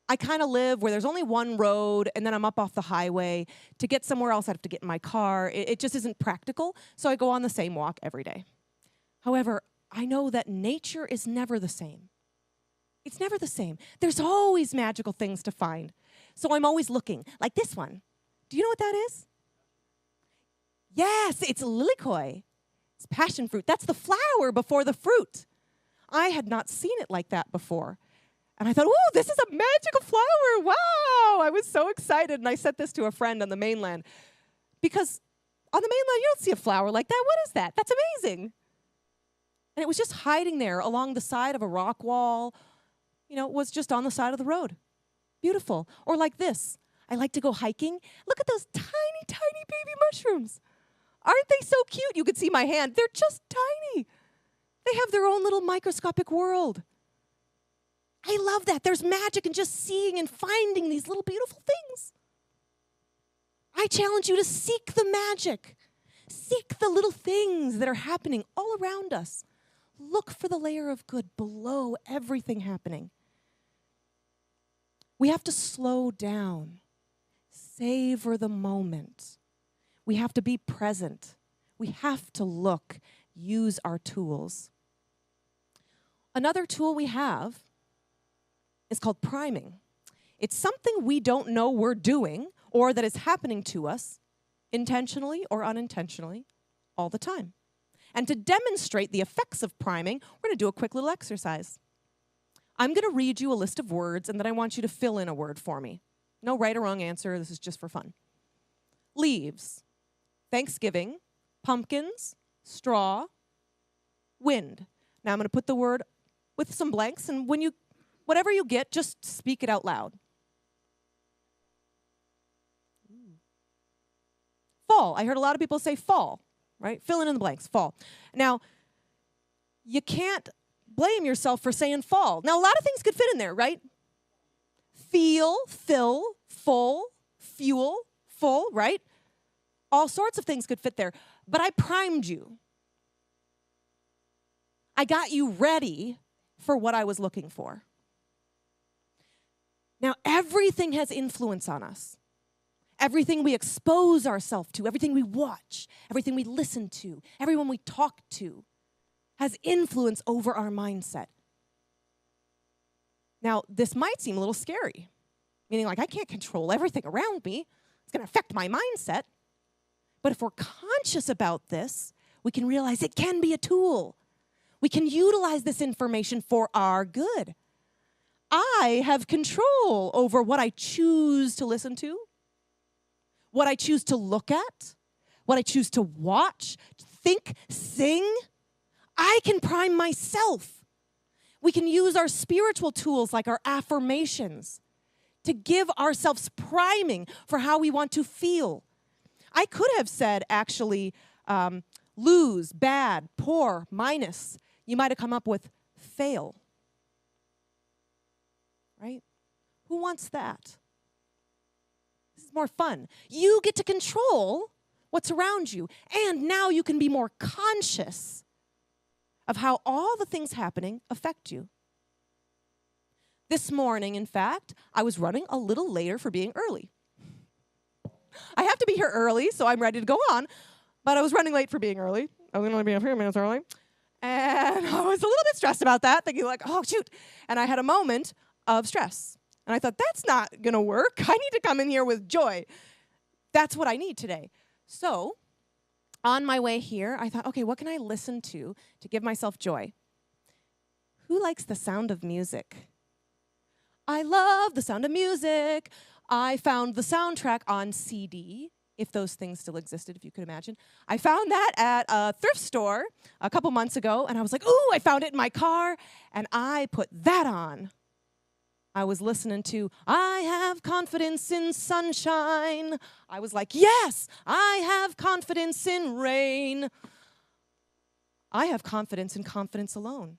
I kind of live where there's only one road, and then I'm up off the highway. To get somewhere else, I have to get in my car. It just isn't practical, so I go on the same walk every day. However, I know that nature is never the same. It's never the same. There's always magical things to find. So I'm always looking, like this one. Do you know what that is? Yes, it's lilikoi. It's passion fruit. That's the flower before the fruit. I had not seen it like that before. And I thought, oh, this is a magical flower. Wow. I was so excited. And I sent this to a friend on the mainland. Because on the mainland, you don't see a flower like that. What is that? That's amazing. And it was just hiding there along the side of a rock wall. You know, it was just on the side of the road. Beautiful. Or like this. I like to go hiking. Look at those tiny, tiny baby mushrooms. Aren't they so cute? You could see my hand. They're just tiny. They have their own little microscopic world. I love that. There's magic in just seeing and finding these little beautiful things. I challenge you to seek the magic. Seek the little things that are happening all around us. Look for the layer of good below everything happening. We have to slow down. Savor the moment. We have to be present. We have to look, use our tools. Another tool we have is called priming. It's something we don't know we're doing or that is happening to us intentionally or unintentionally all the time. And to demonstrate the effects of priming, we're going to do a quick little exercise. I'm going to read you a list of words, and then I want you to fill in a word for me. No right or wrong answer. This is just for fun. Leaves, Thanksgiving, pumpkins, straw, wind. Now I'm going to put the word with some blanks, and whatever you get, just speak it out loud. Fall. I heard a lot of people say fall, right? Fill in the blanks, fall. Now, you can't blame yourself for saying fall. Now, a lot of things could fit in there, right? Feel, fill, full, fuel, full, right? All sorts of things could fit there. But I primed you. I got you ready for what I was looking for. Now, everything has influence on us. Everything we expose ourselves to, everything we watch, everything we listen to, everyone we talk to has influence over our mindset. Now, this might seem a little scary, meaning like I can't control everything around me. It's going to affect my mindset. But if we're conscious about this, we can realize it can be a tool. We can utilize this information for our good. I have control over what I choose to listen to, what I choose to look at, what I choose to watch, think, sing. I can prime myself. We can use our spiritual tools like our affirmations to give ourselves priming for how we want to feel. I could have said, actually, lose, bad, poor, minus. You might have come up with fail. Right? Who wants that? This is more fun. You get to control what's around you. And now you can be more conscious of how all the things happening affect you. This morning, in fact, I was running a little later for being early. I have to be here early, so I'm ready to go on. But I was running late for being early. I was going to be a few minutes early. And I was a little bit stressed about that, thinking like, oh, shoot. And I had a moment of stress. And I thought, that's not going to work. I need to come in here with joy. That's what I need today. So on my way here, I thought, okay, what can I listen to give myself joy? Who likes the sound of music? I love the sound of music. I found the soundtrack on CD, if those things still existed, if you could imagine. I found that at a thrift store a couple months ago, and I was like, ooh, I found it in my car, and I put that on. I was listening to I Have Confidence in Sunshine. I was like, yes, I have confidence in rain. I have confidence in confidence alone.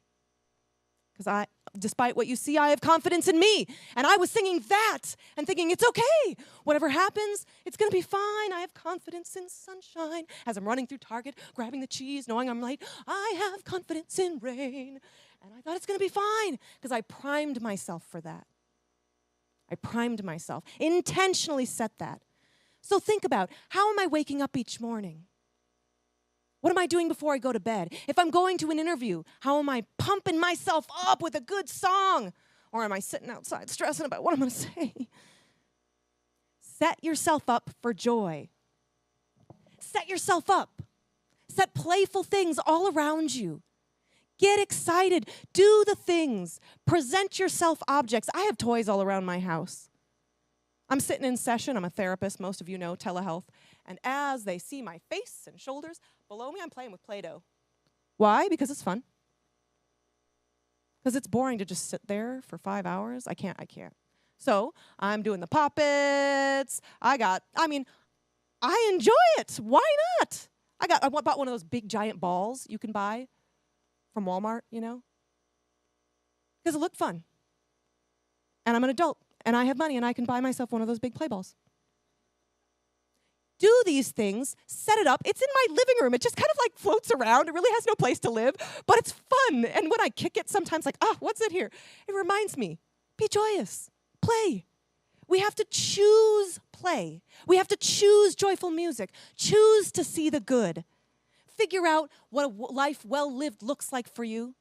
Because despite what you see, I have confidence in me. And I was singing that and thinking, it's okay. Whatever happens, it's going to be fine. I have confidence in sunshine. As I'm running through Target, grabbing the cheese, knowing I'm late, I have confidence in rain. And I thought it's going to be fine because I primed myself for that. I primed myself, intentionally set that. So think about, how am I waking up each morning? What am I doing before I go to bed? If I'm going to an interview, how am I pumping myself up with a good song? Or am I sitting outside stressing about what I'm going to say? Set yourself up for joy. Set yourself up. Set playful things all around you. Get excited. Do the things. Present yourself objects. I have toys all around my house. I'm sitting in session. I'm a therapist. Most of you know telehealth. And as they see my face and shoulders, below me I'm playing with Play-Doh. Why? Because it's fun. Because it's boring to just sit there for 5 hours. I can't. So I'm doing the puppets. I enjoy it. Why not? I bought one of those big giant balls you can buy from Walmart, because it looked fun. And I'm an adult, and I have money, and I can buy myself one of those big play balls. Do these things, set it up. It's in my living room. It just kind of like floats around. It really has no place to live, but it's fun. And when I kick it, sometimes what's it here? It reminds me, be joyous, play. We have to choose play. We have to choose joyful music. Choose to see the good. Figure out what a life well lived looks like for you.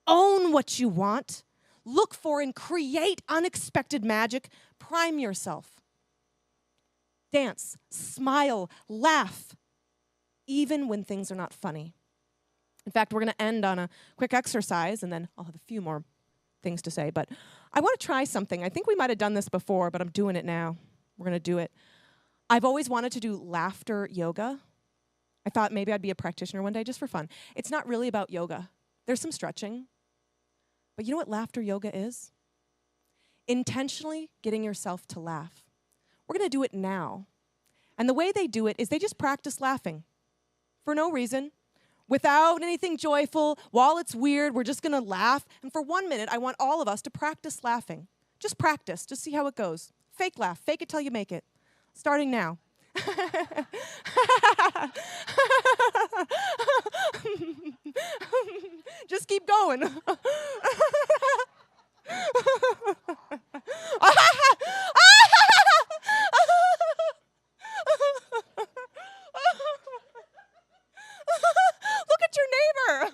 Own what you want. Look for and create unexpected magic. Prime yourself. Dance, smile, laugh, even when things are not funny. In fact, we're going to end on a quick exercise, and then I'll have a few more things to say. But I want to try something. I think we might have done this before, but I'm doing it now. We're going to do it. I've always wanted to do laughter yoga. I thought maybe I'd be a practitioner one day just for fun. It's not really about yoga. There's some stretching. But you know what laughter yoga is? Intentionally getting yourself to laugh. We're going to do it now. And the way they do it is they just practice laughing for no reason, without anything joyful. While it's weird, we're just going to laugh. And for 1 minute, I want all of us to practice laughing. Just practice. Just see how it goes. Fake laugh. Fake it till you make it. Starting now. Just keep going. Look at your neighbor.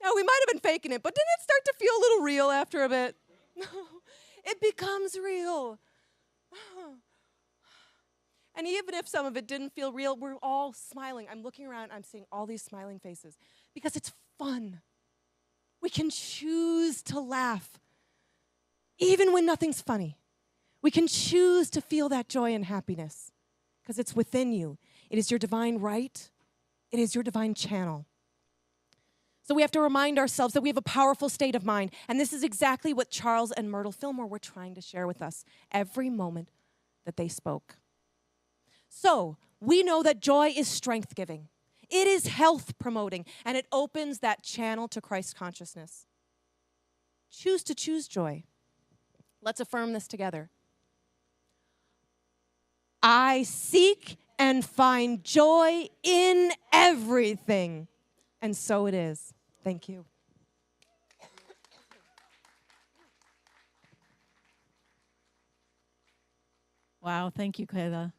Now, we might have been faking it, but didn't it start to feel a little real after a bit? It becomes real. And even if some of it didn't feel real, we're all smiling. I'm looking around, I'm seeing all these smiling faces because it's fun. We can choose to laugh even when nothing's funny. We can choose to feel that joy and happiness because it's within you. It is your divine right. It is your divine channel. So we have to remind ourselves that we have a powerful state of mind. And this is exactly what Charles and Myrtle Fillmore were trying to share with us every moment that they spoke. So we know that joy is strength-giving. It is health-promoting, and it opens that channel to Christ consciousness. Choose to choose joy. Let's affirm this together. I seek and find joy in everything. And so it is. Thank you. Wow, thank you, Kayla.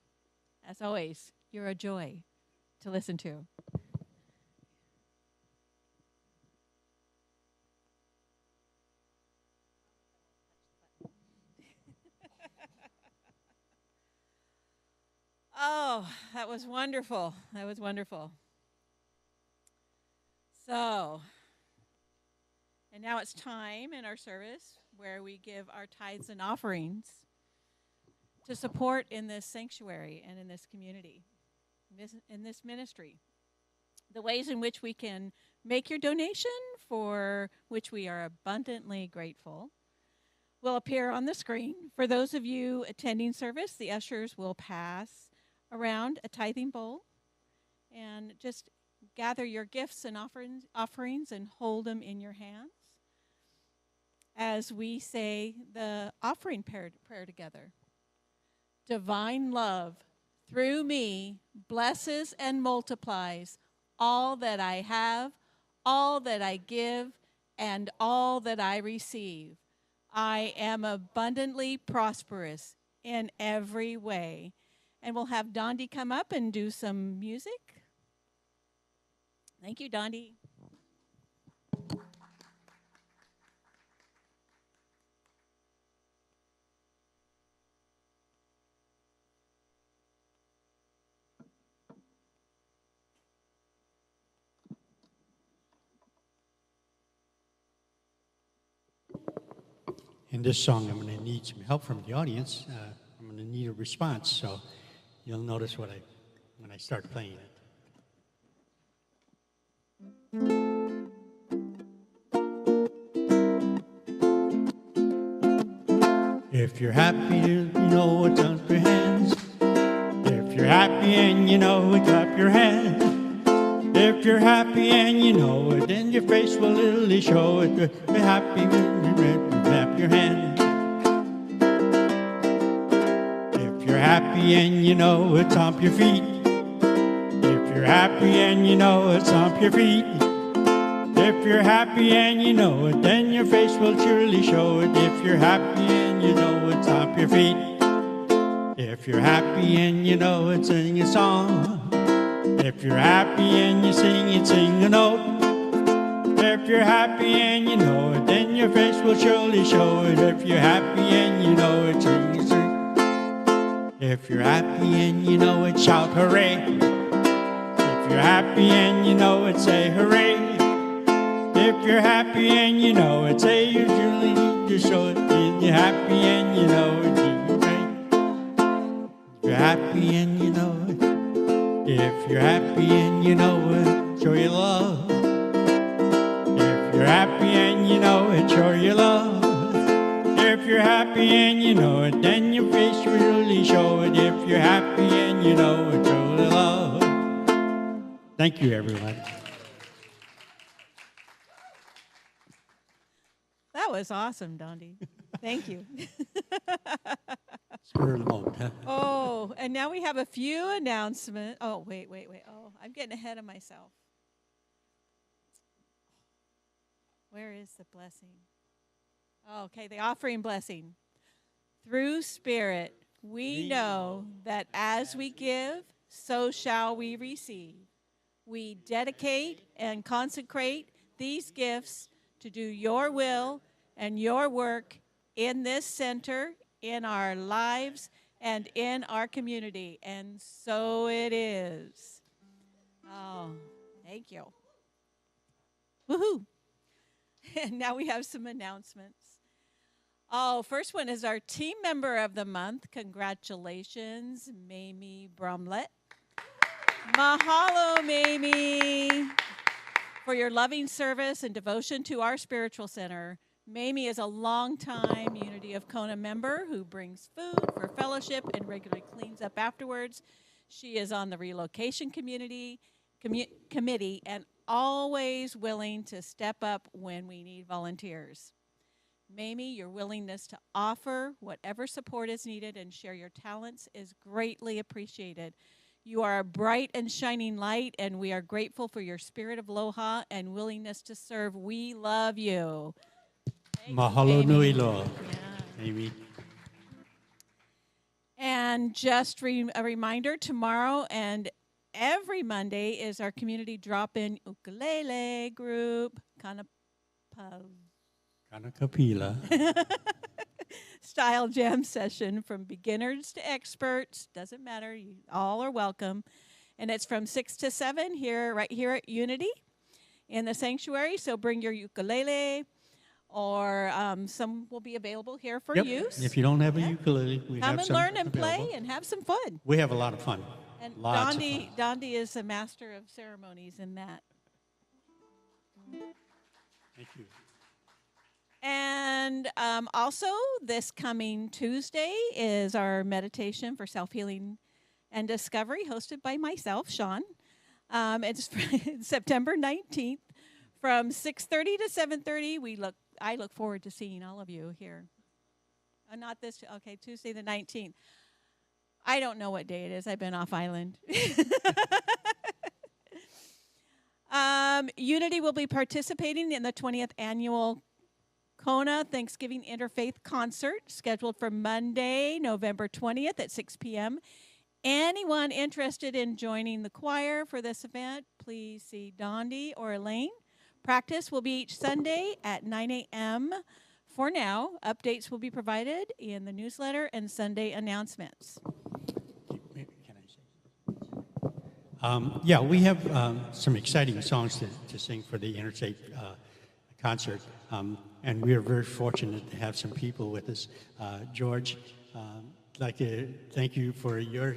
As always, you're a joy to listen to. Oh, that was wonderful. That was wonderful. So, and now it's time in our service where we give our tithes and offerings to support in this sanctuary and in this community, in this ministry. The ways in which we can make your donation, for which we are abundantly grateful, will appear on the screen. For those of you attending service, the ushers will pass around a tithing bowl and just gather your gifts and offerings and hold them in your hands as we say the offering prayer together. Divine love, through me, blesses and multiplies all that I have, all that I give, and all that I receive. I am abundantly prosperous in every way. And we'll have Dondi come up and do some music. Thank you, Dondi. In this song, I'm going to need some help from the audience. I'm going to need a response, so you'll notice when I start playing it. If you're happy, you know what, clap your hands. If you're happy and you know it, clap your hands. If you're happy and you know it, then your face will literally show it. If you're happy when you're ready, clap your hands. If you're happy and you know it, stomp your feet. If you're happy and you know it, stomp your feet. If you're happy and you know it, then your face will surely show it. If you're happy and you know it, stomp your feet. If you're happy and you know it, sing a song. If you're happy and you sing it, sing a note. If you're happy and you know it, then your face will surely show it. If you're happy and you know it, sing it, sing. If you're happy and you know it, shout hooray. If you're happy and you know it, say hooray. If you're happy and you know it, say you surely need to show it. If you're happy and you know it, sing hooray. If you're happy and you know it. If you're happy and you know it, show your love. If you're happy and you know it, show your love. If you're happy and you know it, then your face will really show it. If you're happy and you know it, show the love. Thank you, everyone. That was awesome, Dondi. Thank you. Spur of the moment, huh? Oh, and now we have a few announcements. Oh, wait. Oh, I'm getting ahead of myself. Where is the blessing? Oh, okay, the offering blessing. Through Spirit, we know that as we give, so shall we receive. We dedicate and consecrate these gifts to do your will and your work in this center, in our lives, and in our community. And so it is. Oh, thank you. Woohoo. And now we have some announcements. Oh, first one is our team member of the month. Congratulations, Mamie Brumlett. Mahalo, Mamie, for your loving service and devotion to our spiritual center. Mamie is a longtime Unity of Kona member who brings food for fellowship and regularly cleans up afterwards. She is on the relocation committee and always willing to step up when we need volunteers. Mamie, your willingness to offer whatever support is needed and share your talents is greatly appreciated. You are a bright and shining light, and we are grateful for your spirit of aloha and willingness to serve. We love you. Mahalo nui loa, Amy. And just a reminder, tomorrow and every Monday is our community drop-in ukulele group, Kanakapila. style jam session from beginners to experts. Doesn't matter. You all are welcome. And it's from 6 to 7 right here at Unity in the sanctuary. So bring your ukulele, or some will be available here for use. If you don't have a ukulele, we come have and some learn and available. play and have some fun. We have a lot of fun. And Lots of fun. Dondi is a master of ceremonies in that. Thank you. And also, this coming Tuesday is our meditation for self-healing and discovery, hosted by myself, Sean. It's September 19th from 6:30 to 7:30. I look forward to seeing all of you here. Not this, okay, Tuesday the 19th. I don't know what day it is. I've been off island. Unity will be participating in the 20th annual Kona Thanksgiving Interfaith Concert, scheduled for Monday, November 20th at 6 p.m. Anyone interested in joining the choir for this event, please see Dondi or Elaine. Practice will be each Sunday at 9 a.m. For now, updates will be provided in the newsletter and Sunday announcements. Yeah, we have some exciting songs to sing for the Interstate concert, and we are very fortunate to have some people with us. George, I'd like to thank you for your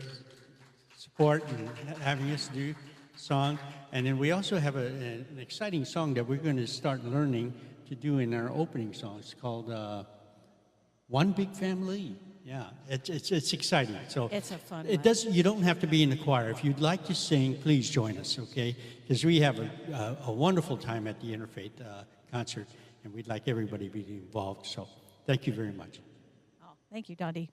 support and having us do a song. And then we also have an exciting song that we're going to start learning to do in our opening song. It's called One Big Family. Yeah, it's exciting. So it's a fun one. You don't have to be in the choir. If you'd like to sing, please join us, okay? Because we have a wonderful time at the Interfaith concert, and we'd like everybody to be involved. So thank you very much. Oh, thank you, Dondi.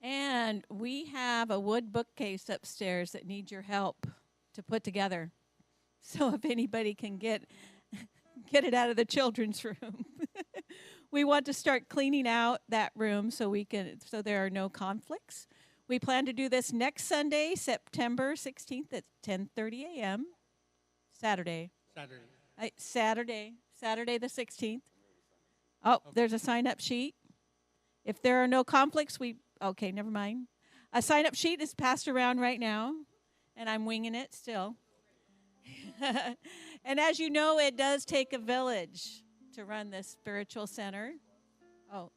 And we have a wood bookcase upstairs that needs your help to put together. So if anybody can get it out of the children's room. We want to start cleaning out that room so there are no conflicts. We plan to do this next Sunday, September 16th at 10:30 a.m. Saturday the 16th. Oh, okay. There's a sign-up sheet. If there are no conflicts, okay, never mind. A sign-up sheet is passed around right now, and I'm winging it still. And as you know, it does take a village to run this spiritual center. Oh,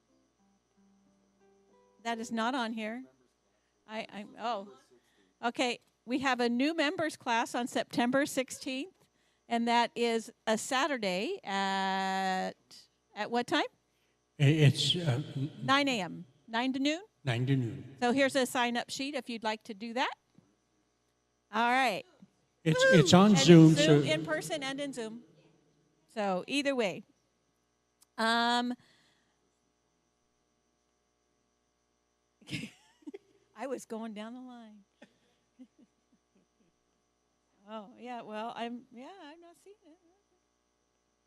that is not on here. Okay. We have a new members class on September 16th, and that is a Saturday at what time? It's 9 a.m. 9 to noon? 9 to noon. So here's a sign-up sheet if you'd like to do that. All right. It's on and Zoom. So in person and in Zoom. So either way. I was going down the line. Oh, yeah, well, I'm not seeing it.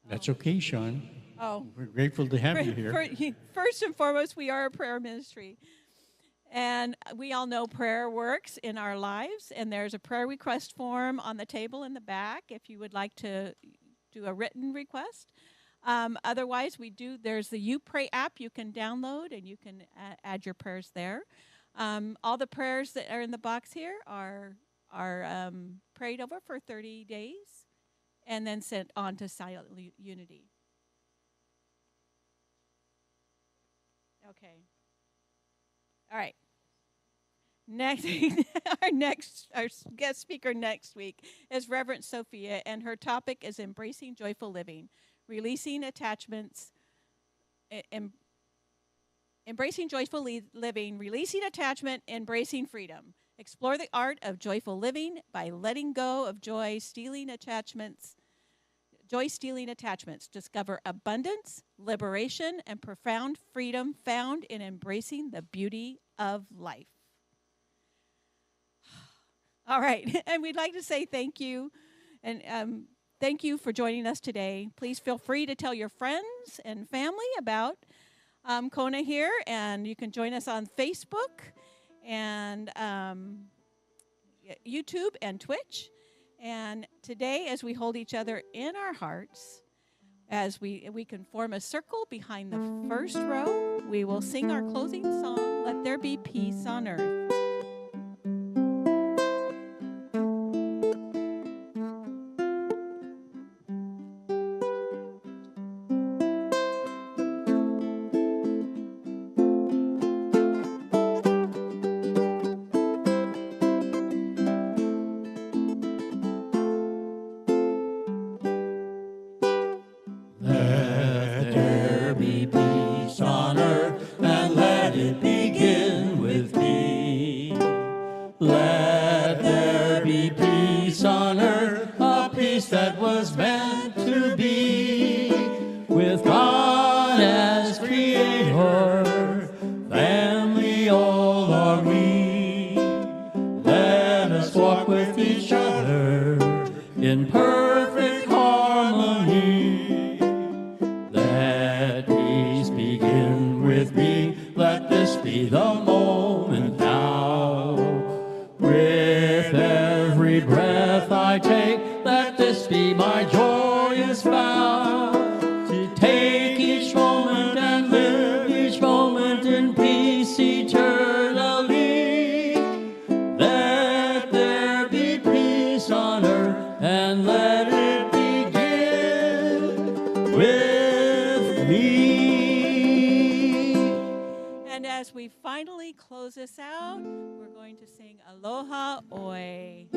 That's okay, Sean. Oh. We're grateful to have you here. First and foremost, we are a prayer ministry. And we all know prayer works in our lives, and there's a prayer request form on the table in the back if you would like to do a written request. Otherwise, there's the You Pray app you can download, and you can add your prayers there. All the prayers that are in the box here are prayed over for 30 days and then sent on to Silent Unity. Okay. All right. Next, our guest speaker next week is Reverend Sophia, and her topic is Embracing Joyful Living, Releasing Attachments, Embracing Joyful Living, Releasing Attachment, Embracing Freedom. Explore the art of joyful living by letting go of joy-stealing attachments. Joy-stealing attachments. Discover abundance, liberation, and profound freedom found in embracing the beauty of life. All right, and we'd like to say thank you, and thank you for joining us today. Please feel free to tell your friends and family about Kona here, and you can join us on Facebook and YouTube and Twitch. And today, as we hold each other in our hearts, as we can form a circle behind the first row, we will sing our closing song, Let There Be Peace on Earth. Peace on earth, and let it begin with me. His Creator. Family all are we. Let us walk with each other in perfect harmony. Let peace begin with me. Let this be the moment now. With every breath I take, let this be my joyous vow. To take each moment and live each moment in peace eternally. Let there be peace on earth, and let it begin with me. And as we finally close this out, we're going to sing Aloha Oi.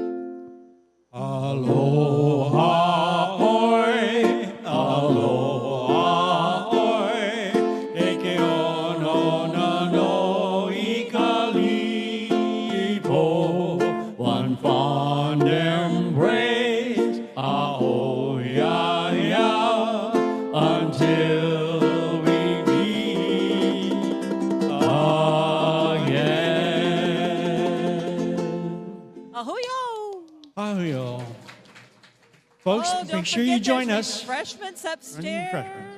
Aloha oi, aloha oi, eke ono na no I kalipo, one fond embrace, aho ya ya, until we meet again. Ahoyo! Ahio. Folks, Oh, don't make sure you forget join there's us. refreshments upstairs. Refreshments.